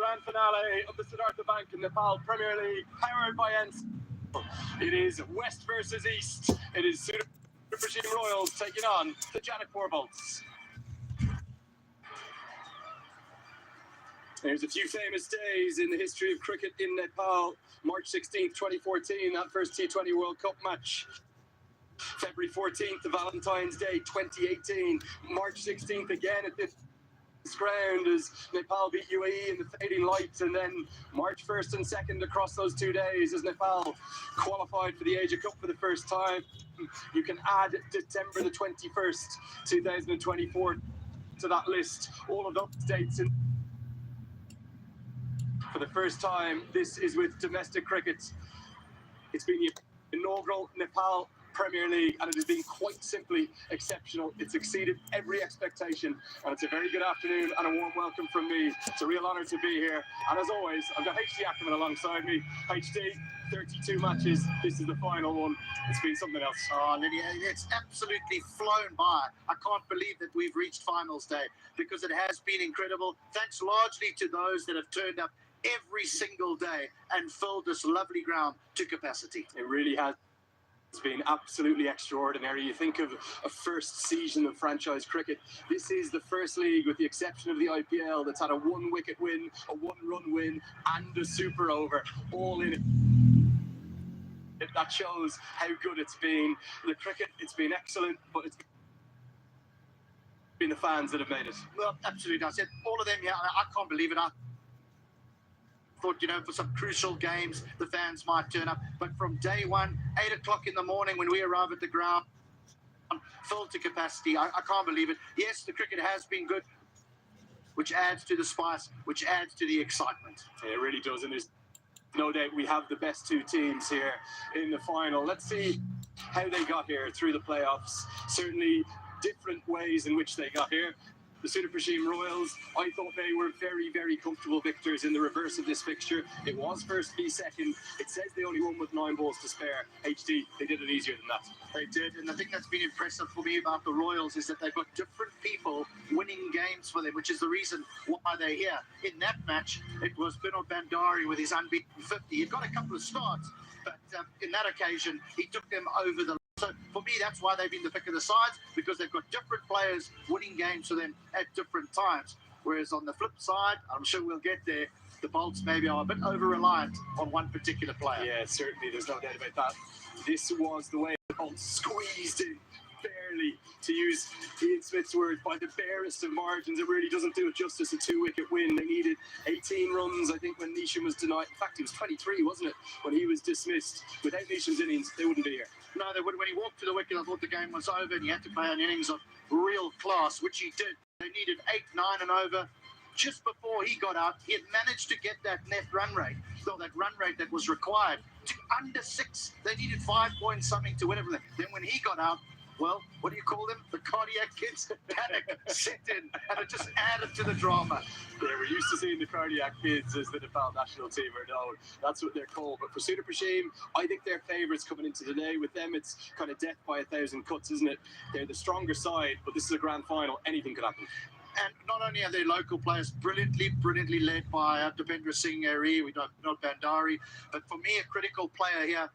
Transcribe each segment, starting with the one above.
grand finale of the SUDURPASCHIM in Nepal Premier League, powered by NC. It is West versus East. It is SUDURPASCHIM Royals taking on the JANAkPUR Bolts. There's a few famous days in the history of cricket in Nepal. March 16th, 2014, that first T20 World Cup match. February 14th, the Valentine's Day, 2018. March 16th again at this ground as Nepal beat UAE in the fading lights, and then March 1st and 2nd across those 2 days as Nepal qualified for the Asia Cup for the first time. You can add December the 21st, 2024 to that list. All of those dates in for the first time. This is with domestic cricket. It's been the inaugural Nepal Premier League, and it has been quite simply exceptional. It's exceeded every expectation, and it's a very good afternoon and a warm welcome from me. It's a real honour to be here, and as always, I've got HD Ackerman alongside me. HD, 32 matches. This is the final one. It's been something else. Oh, Lydia, it's absolutely flown by. I can't believe that we've reached finals day, because it has been incredible. Thanks largely to those that have turned up every single day and filled this lovely ground to capacity. It really has. It's been absolutely extraordinary. You think of a first season of franchise cricket. This is the first league, with the exception of the IPL, that's had a one-wicket win, a one-run win, and a super over, all in it. That shows how good it's been. The cricket, it's been excellent, but it's been the fans that have made it. Well, absolutely. I said all of them here. I can't believe it. I thought, for some crucial games, the fans might turn up. But from day one, 8 o'clock in the morning when we arrive at the ground, filled to capacity. I can't believe it. Yes, the cricket has been good, which adds to the spice, which adds to the excitement. Yeah, it really does. And there's no doubt we have the best two teams here in the final. Let's see how they got here through the playoffs. Certainly different ways in which they got here. The SUDURPASCHIM Royals, I thought they were very, very comfortable victors in the reverse of this fixture. It was first v second. It says they only won with 9 balls to spare. HD, they did it easier than that. They did, and the thing that's been impressive for me about the Royals is that they've got different people winning games for them, which is the reason why they're here. In that match, it was Bandari with his unbeaten 50. He got a couple of starts, but in that occasion, he took them over the. So for me, that's why they've been the pick of the sides, because they've got different players winning games for them at different times. Whereas on the flip side, I'm sure we'll get there, the Bolts maybe are a bit over-reliant on one particular player. Yeah, certainly, there's no doubt about that. This was the way the Bolts squeezed in, barely, to use Ian Smith's words, by the barest of margins. It really doesn't do it justice, a 2-wicket win. They needed 18 runs, I think, when Neesham was denied. In fact, it was 23, wasn't it, when he was dismissed. Without Neesham's innings, they wouldn't be here. No, they would. When he walked to the wicket, I thought the game was over and he had to play an innings of real class, which he did. They needed 8, 9 and over. Just before he got out, he had managed to get that net run rate, so that run rate that was required, to under 6. They needed 5 points something to win everything. Then when he got out, well, what do you call them? The cardiac kids. Panic set in, and it just added to the drama. Yeah, we're used to seeing the cardiac kids as the Nepal national team are known. That's what they're called. But for SUDURPASCHIM, I think they're favourites coming into the day. With them, it's kind of death by 1,000 cuts, isn't it? They're the stronger side, but this is a grand final. Anything could happen. And not only are they local players, brilliantly led by Dipendra Singh Ari, we don't know Bandari, but for me, a critical player here,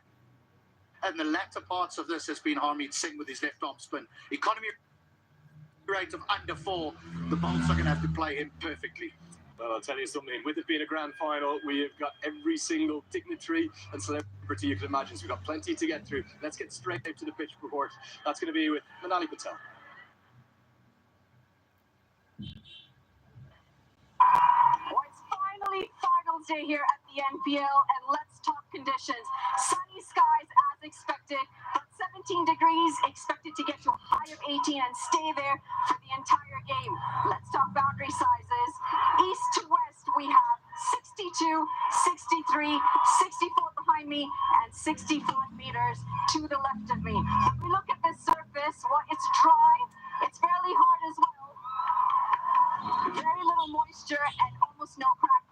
and the latter parts of this has been Harmeet Singh with his left arm spin. Economy rate of under 4. The Bolts are going to have to play him perfectly. Well, I'll tell you something. With it being a grand final, we have got every single dignitary and celebrity you can imagine. So we've got plenty to get through. Let's get straight out to the pitch report. That's going to be with Manali Patel. Well, it's finally finals day here at the NPL, and let's talk conditions. Sunny skies as expected, but 17 degrees, expected to get to a high of 18 and stay there for the entire game. Let's talk boundary sizes. East to west, we have 62, 63, 64 behind me, and 65 meters to the left of me. If we look at this surface, well, it's dry, it's fairly hard as well. Very little moisture and almost no crack.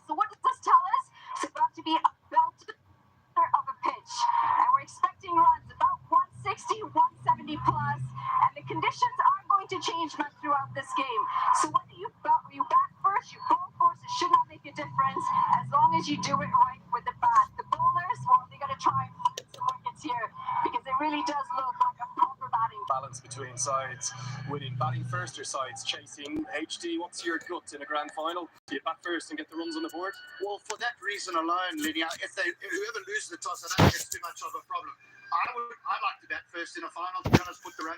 So what does this tell us? It's about to be a belter of a pitch, and we're expecting runs about 160, 170 plus, and the conditions are going to change much throughout this game. So whether you bat first, you bowl first, it should not make a difference. friends, as long as you do it right with the bat. The bowlers, well, they got to try and find some wickets here because it really does look like a proper batting. Balance between sides, winning batting first or sides chasing. HD, what's your gut in a grand final? Do you bat first and get the runs on the board? Well, for that reason alone, Linear, if whoever loses the toss, I don't think it's too much of a problem. I'd like to bat first in a final, to be honest, put the run